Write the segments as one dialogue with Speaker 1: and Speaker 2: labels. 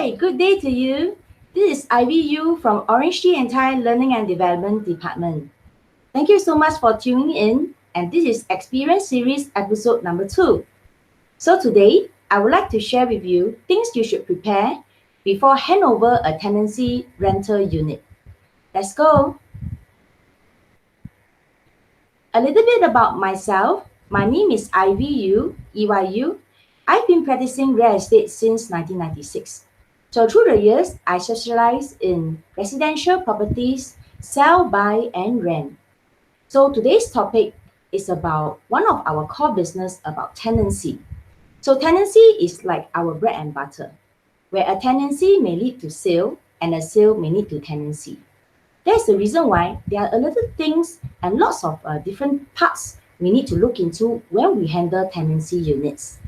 Speaker 1: Hi, good day to you. This is Ivy Yu from Orange Tree Entire Learning and Development Department. Thank you so much for tuning in, and this is Experience Series episode number 2. So today, I would like to share with you things you should prepare before hand over a tenancy rental unit. Let's go. A little bit about myself. My name is Ivy Yu, EYU. I've been practicing real estate since 1996. So through the years, I specialize in residential properties, sell, buy, and rent. So today's topic is about one of our core business about tenancy. So tenancy is like our bread and butter, where a tenancy may lead to sale and a sale may lead to tenancy. That's the reason why there are a lot of things and lots of different parts we need to look into when we handle tenancy units.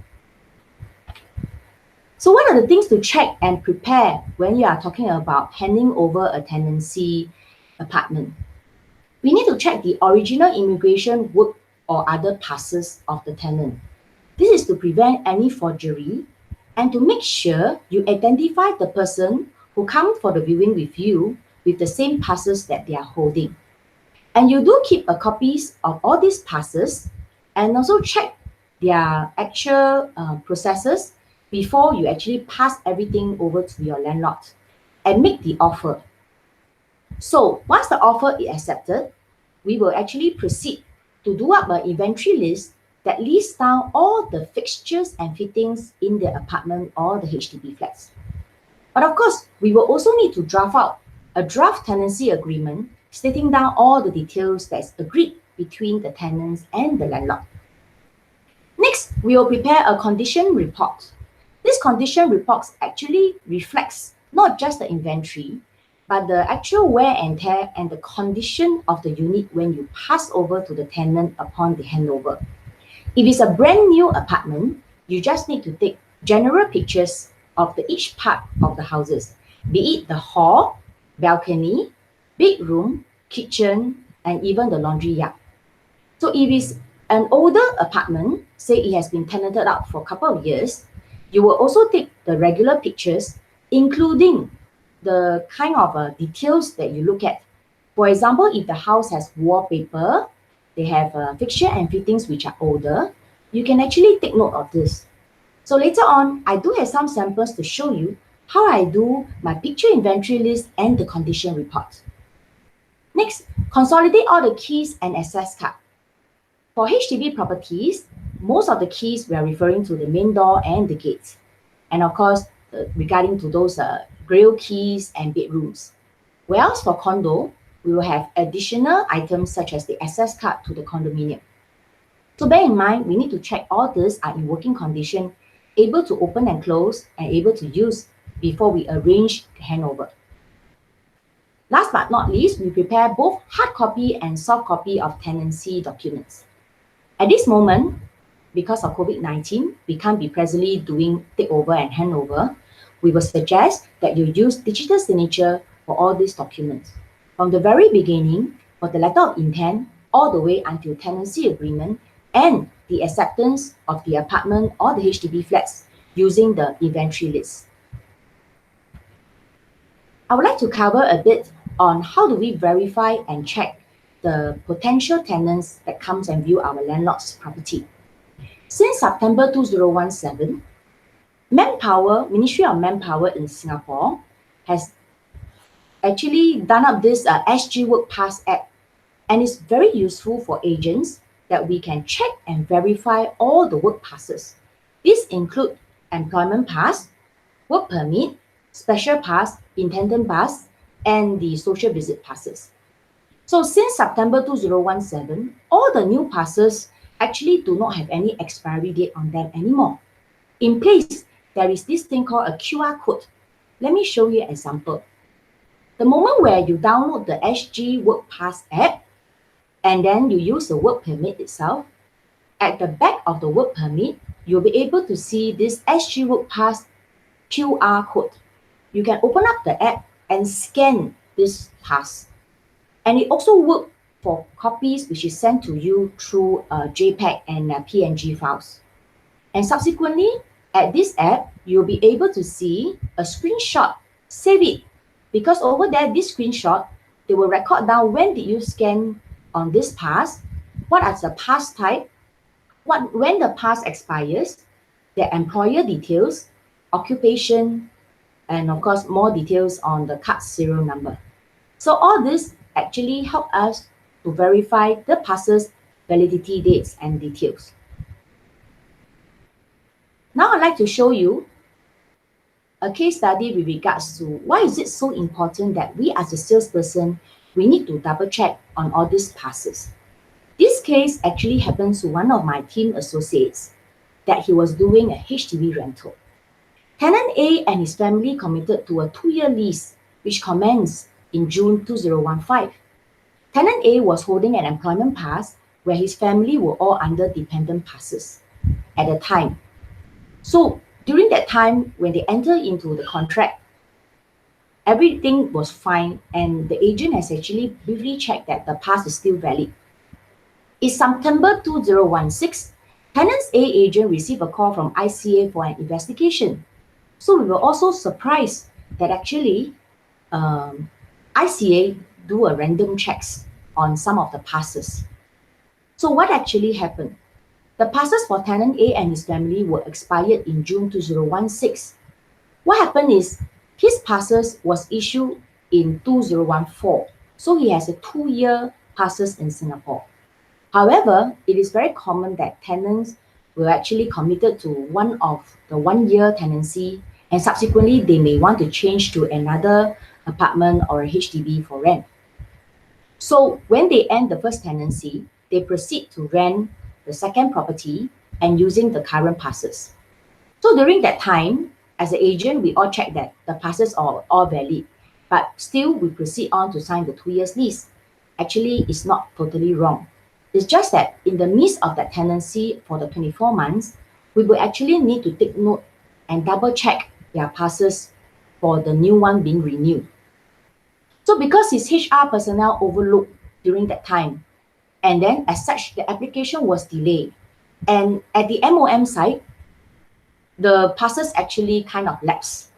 Speaker 1: So what are the things to check and prepare when you are talking about handing over a tenancy apartment? We need to check the original immigration work or other passes of the tenant. This is to prevent any forgery and to make sure you identify the person who comes for the viewing with you with the same passes that they are holding. And you do keep a copies of all these passes and also check their actual processes before you actually pass everything over to your landlord and make the offer. So once the offer is accepted, we will actually proceed to do up an inventory list that lists down all the fixtures and fittings in the apartment or the HDB flats. But of course, we will also need to draft out a draft tenancy agreement stating down all the details that's agreed between the tenants and the landlord. Next, we will prepare a condition report. This condition report actually reflects not just the inventory, but the actual wear and tear and the condition of the unit when you pass over to the tenant upon the handover. If it's a brand new apartment, you just need to take general pictures of each part of the houses, be it the hall, balcony, bedroom, kitchen, and even the laundry yard. So if it's an older apartment, say it has been tenanted out for a couple of years, you will also take the regular pictures, including the kind of details that you look at. For example, if the house has wallpaper, they have fixture and fittings which are older, you can actually take note of this. So later on, I do have some samples to show you how I do my picture inventory list and the condition report. Next, consolidate all the keys and access card. For HDB properties, most of the keys we are referring to the main door and the gates. And of course, regarding to those grill keys and bedrooms. Whereas for condo, we will have additional items such as the access card to the condominium. So bear in mind, we need to check all these are in working condition, able to open and close, and able to use before we arrange the handover. Last but not least, we prepare both hard copy and soft copy of tenancy documents. At this moment, because of COVID-19, we can't be presently doing takeover and handover. We will suggest that you use digital signature for all these documents. From the very beginning, for the letter of intent, all the way until tenancy agreement and the acceptance of the apartment or the HDB flats using the inventory list. I would like to cover a bit on how do we verify and check the potential tenants that comes and view our landlord's property. Since September 2017, Ministry of Manpower in Singapore has actually done up this SG Work Pass app, and it's very useful for agents that we can check and verify all the work passes. These include employment pass, work permit, special pass, intendant pass, and the social visit passes. So since September 2017, all the new passes actually do not have any expiry date on them anymore. In place, there is this thing called a QR code. Let me show you an example. The moment where you download the SG Work Pass app, and then you use the work permit itself, at the back of the work permit, you'll be able to see this SG Work Pass QR code. You can open up the app and scan this pass. And it also works for copies which is sent to you through JPEG and PNG files. And subsequently, at this app, you'll be able to see a screenshot. Save it, because over there, this screenshot, they will record down when did you scan on this pass, what are the pass type, when the pass expires, the employer details, occupation, and of course, more details on the card serial number. So all this actually help us to verify the passes validity dates and details. Now I'd like to show you a case study with regards to why is it so important that we as a salesperson, we need to double check on all these passes. This case actually happens to one of my team associates that he was doing a HDB rental. Tenant A and his family committed to a 2-year lease which commenced in June 2015. Tenant A was holding an employment pass where his family were all under dependent passes at the time. So during that time, when they enter into the contract, everything was fine and the agent has actually briefly checked that the pass is still valid. In September 2016, Tenants A agent received a call from ICA for an investigation. So we were also surprised that actually ICA do a random checks on some of the passes. So what actually happened? The passes for tenant A and his family were expired in June 2016. What happened is his passes was issued in 2014. So he has a 2-year passes in Singapore. However, it is very common that tenants were actually committed to one of the 1-year tenancy and subsequently they may want to change to another apartment or a HDB for rent. So when they end the first tenancy, they proceed to rent the second property and using the current passes. So during that time, as an agent, we all check that the passes are all valid, but still we proceed on to sign the 2 years lease. Actually, it's not totally wrong. It's just that in the midst of that tenancy for the 24 months, we will actually need to take note and double check their passes for the new one being renewed. So because his HR personnel overlooked during that time, and then as such, the application was delayed. And at the MOM side, the passes actually kind of lapsed.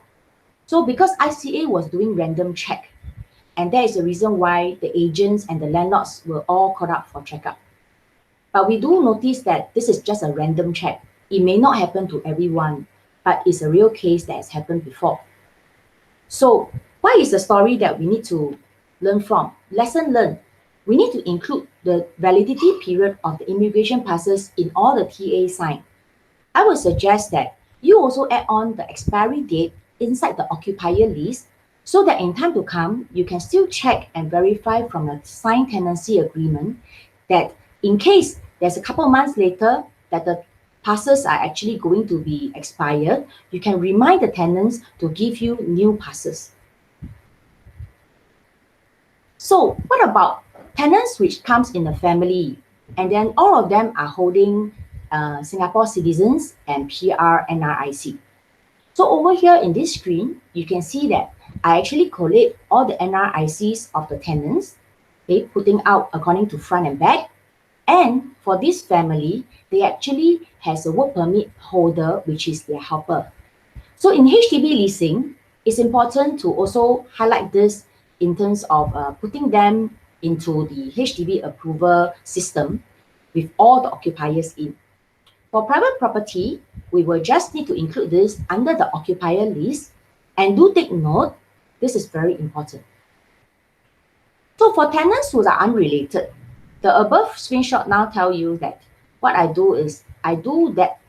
Speaker 1: So because ICA was doing random check, and that is the reason why the agents and the landlords were all caught up for checkup. But we do notice that this is just a random check. It may not happen to everyone, but it's a real case that has happened before. So what is the story that we need to learn from? Lesson learned. We need to include the validity period of the immigration passes in all the TA signed. I would suggest that you also add on the expiry date inside the occupier list so that in time to come, you can still check and verify from a signed tenancy agreement that in case there's a couple of months later that the passes are actually going to be expired, you can remind the tenants to give you new passes. So what about tenants which comes in a family and then all of them are holding Singapore citizens and PR NRIC? So over here in this screen, you can see that I actually collate all the NRICs of the tenants, okay, putting out according to front and back. And for this family, they actually has a work permit holder, which is their helper. So in HDB leasing, it's important to also highlight this in terms of putting them into the HDB approval system with all the occupiers in. For private property, we will just need to include this under the occupier list, and do take note, this is very important. So for tenants who are unrelated, the above screenshot now tell you that what I do is I do that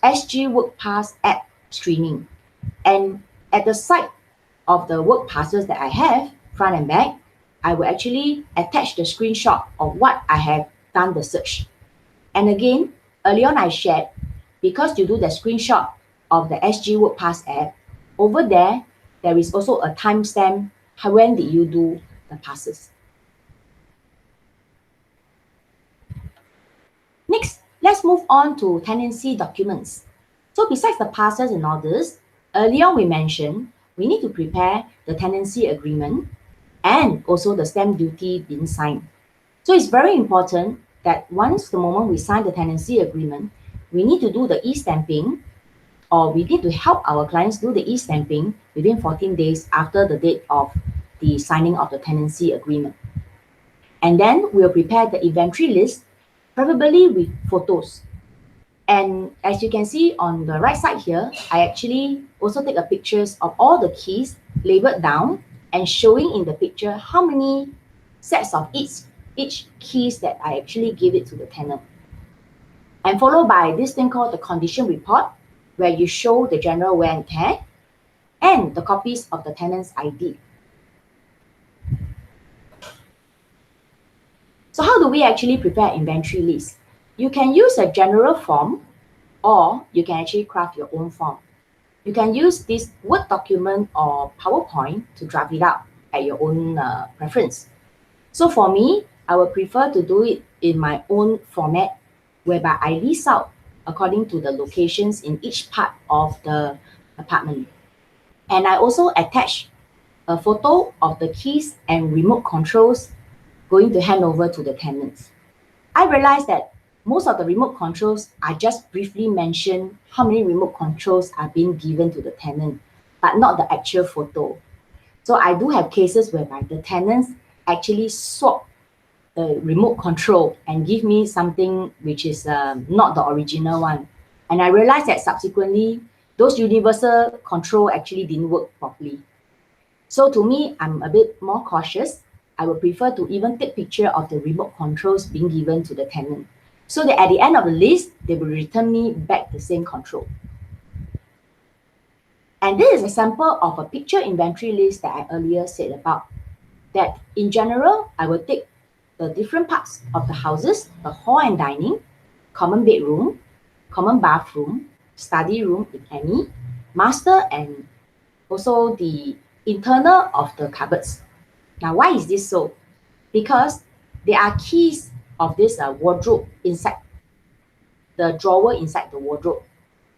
Speaker 1: SG Work Pass app streaming, and at the side of the work passes that I have, front and back, I will actually attach the screenshot of what I have done the search. And again, earlier on I shared, because you do the screenshot of the SG Work Pass app, over there, there is also a timestamp, when did you do the passes. Next, let's move on to tenancy documents. So besides the passes and all this, earlier we mentioned we need to prepare the tenancy agreement and also the stamp duty being signed. So it's very important that once the moment we sign the tenancy agreement, we need to do the e-stamping or we need to help our clients do the e-stamping within 14 days after the date of the signing of the tenancy agreement. And then we'll prepare the inventory list, preferably with photos. And as you can see on the right side here, I actually also take a pictures of all the keys labeled down and showing in the picture how many sets of each keys that I actually give it to the tenant. And followed by this thing called the condition report, where you show the general wear and tear and the copies of the tenant's ID. So how do we actually prepare inventory list? You can use a general form, or you can actually craft your own form. You can use this Word document or PowerPoint to draft it out at your own preference. So for me, I would prefer to do it in my own format, whereby I list out according to the locations in each part of the apartment. And I also attach a photo of the keys and remote controls going to hand over to the tenants. I realized that most of the remote controls are just briefly mentioned how many remote controls are being given to the tenant, but not the actual photo. So I do have cases whereby the tenants actually swap the remote control and give me something which is not the original one. And I realized that subsequently, those universal control actually didn't work properly. So to me, I'm a bit more cautious. I would prefer to even take picture of the remote controls being given to the tenant, so that at the end of the list, they will return me back the same control. And this is a sample of a picture inventory list that I earlier said about. That in general, I will take the different parts of the houses, the hall and dining, common bedroom, common bathroom, study room, if any, master, and also the internal of the cupboards. Now, why is this so? Because there are keys of this wardrobe inside the drawer inside the wardrobe.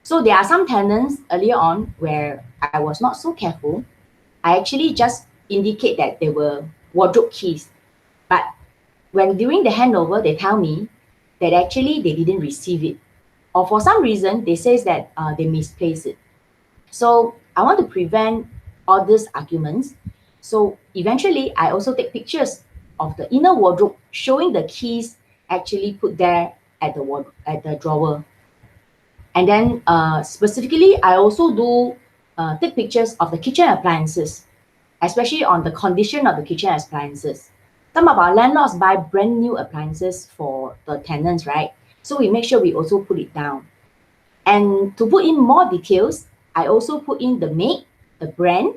Speaker 1: So there are some tenants earlier on where I was not so careful. I actually just indicate that they were wardrobe keys. But when during the handover, they tell me that actually they didn't receive it. Or for some reason, they say that they misplaced it. So I want to prevent all these arguments. So eventually, I also take pictures of the inner wardrobe showing the keys actually put there at the drawer. And then specifically, I also do take pictures of the kitchen appliances, especially on the condition of the kitchen appliances. Some of our landlords buy brand new appliances for the tenants, right? So we make sure we also put it down. And to put in more details, I also put in the make, the brand,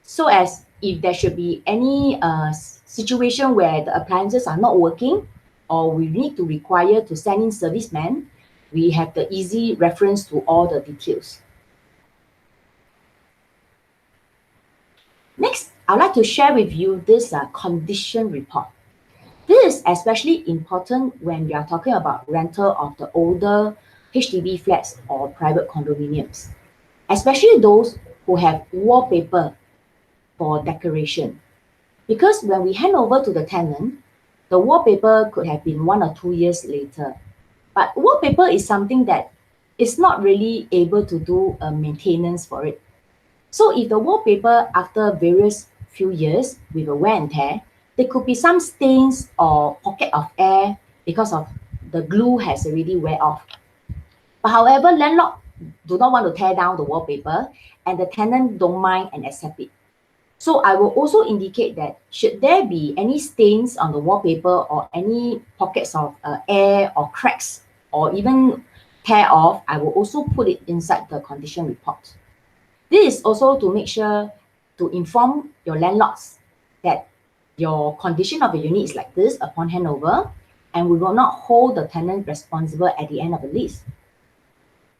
Speaker 1: so as if there should be any situation where the appliances are not working, or we need to require to send in servicemen, we have the easy reference to all the details. Next, I'd like to share with you this condition report. This is especially important when we are talking about rental of the older HDB flats or private condominiums, especially those who have wallpaper for decoration. Because when we hand over to the tenant, the wallpaper could have been 1 or 2 years later. But wallpaper is something that is not really able to do a maintenance for it. So if the wallpaper after various few years with a wear and tear, there could be some stains or pocket of air because of the glue has already wear off. But however, landlord do not want to tear down the wallpaper and the tenant don't mind and accept it. So I will also indicate that should there be any stains on the wallpaper or any pockets of air or cracks or even tear off, I will also put it inside the condition report. This is also to make sure to inform your landlords that your condition of the unit is like this upon handover, and we will not hold the tenant responsible at the end of the lease.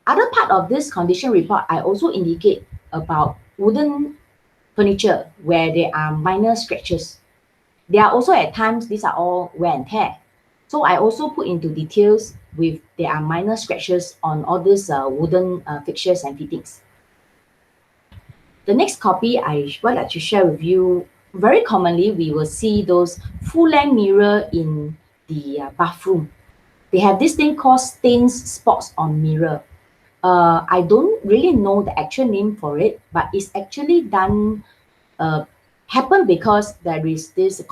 Speaker 1: Other part of this condition report, I also indicate about wooden furniture where there are minor scratches. There are also at times, these are all wear and tear. So I also put into details with there are minor scratches on all these wooden fixtures and fittings. The next copy I would like to share with you, very commonly we will see those full length mirror in the bathroom. They have this thing called stains spots on mirror. I don't really know the actual name for it, but it's actually done, happen because there is this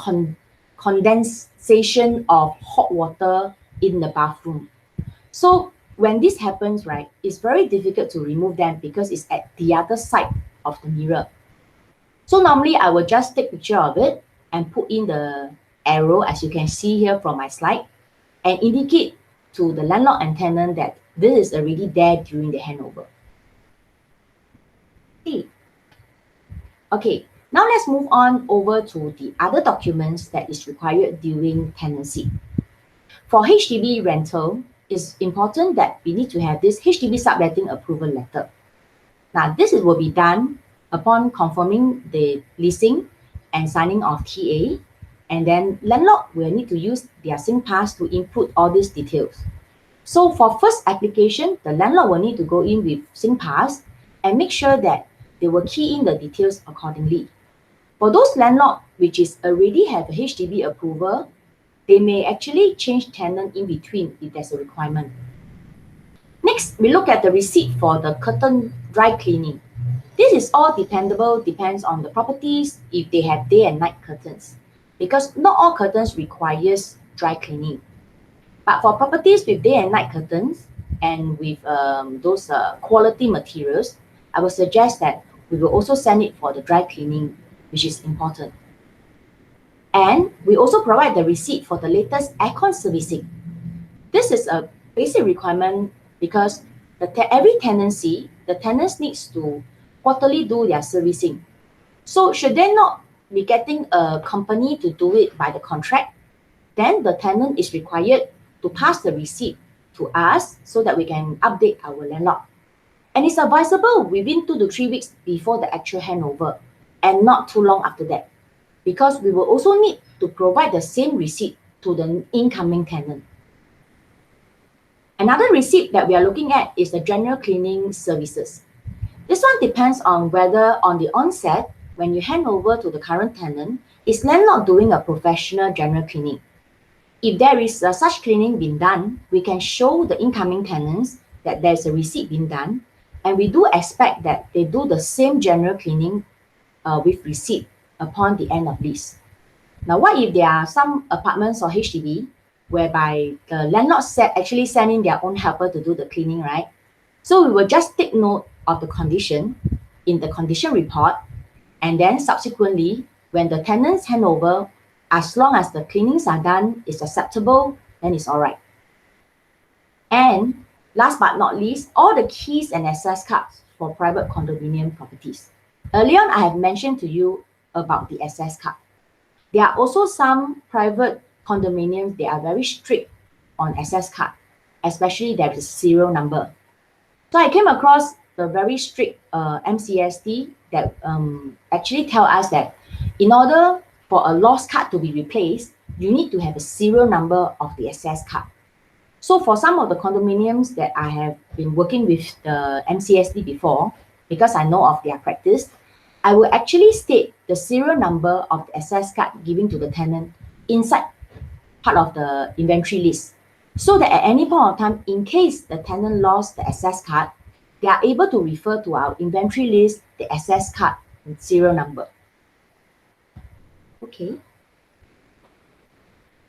Speaker 1: condensation of hot water in the bathroom. So when this happens, right, it's very difficult to remove them because it's at the other side of the mirror. So normally I will just take picture of it and put in the arrow, as you can see here from my slide, and indicate to the landlord and tenant that this is already there during the handover. Okay, now let's move on over to the other documents that is required during tenancy. For HDB rental, it's important that we need to have this HDB subletting approval letter. Now, this will be done upon confirming the leasing and signing of TA, and then landlord will need to use their SingPass to input all these details. So for first application, the landlord will need to go in with SingPass and make sure that they will key in the details accordingly. For those landlord which is already have a HDB approval, they may actually change tenant in between if there's a requirement. Next, we look at the receipt for the curtain dry cleaning. This is all depends on the properties if they have day and night curtains, because not all curtains requires dry cleaning. But for properties with day and night curtains and with those quality materials, I would suggest that we will also send it for the dry cleaning, which is important. And we also provide the receipt for the latest aircon servicing. This is a basic requirement because every tenancy, the tenants needs to quarterly do their servicing. So should they not be getting a company to do it by the contract, then the tenant is required to pass the receipt to us so that we can update our landlord. And it's advisable within 2 to 3 weeks before the actual handover and not too long after that, because we will also need to provide the same receipt to the incoming tenant. Another receipt that we are looking at is the general cleaning services. This one depends on whether on the onset, when you hand over to the current tenant, is landlord doing a professional general cleaning. If there is such cleaning being done, we can show the incoming tenants that there's a receipt being done, and we do expect that they do the same general cleaning with receipt upon the end of lease. Now, what if there are some apartments or HDB whereby the landlord actually send in their own helper to do the cleaning, right? So we will just take note of the condition in the condition report, and then subsequently, when the tenants hand over, as long as the cleanings are done, is acceptable, then it's all right. And last but not least, all the keys and access cards for private condominium properties. Earlier on, I have mentioned to you about the access card. There are also some private condominiums, they are very strict on access card, especially there is serial number. So I came across the very strict MCSD that actually tell us that in order for a lost card to be replaced, you need to have a serial number of the access card. So for some of the condominiums that I have been working with the MCSD before, because I know of their practice, I will actually state the serial number of the access card given to the tenant inside part of the inventory list, so that at any point of time, in case the tenant lost the access card, they are able to refer to our inventory list, the access card and serial number. Okay.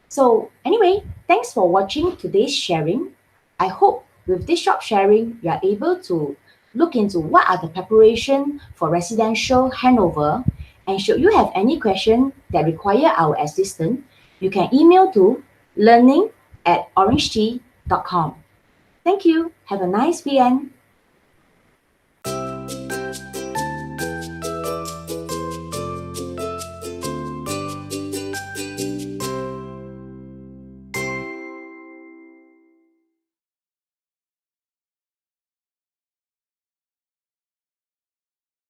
Speaker 1: So anyway, thanks for watching today's sharing. I hope with this short sharing, you are able to look into what are the preparation for residential handover. And should you have any question that require our assistance, you can email to learning@orangetea.com. Thank you. Have a nice weekend.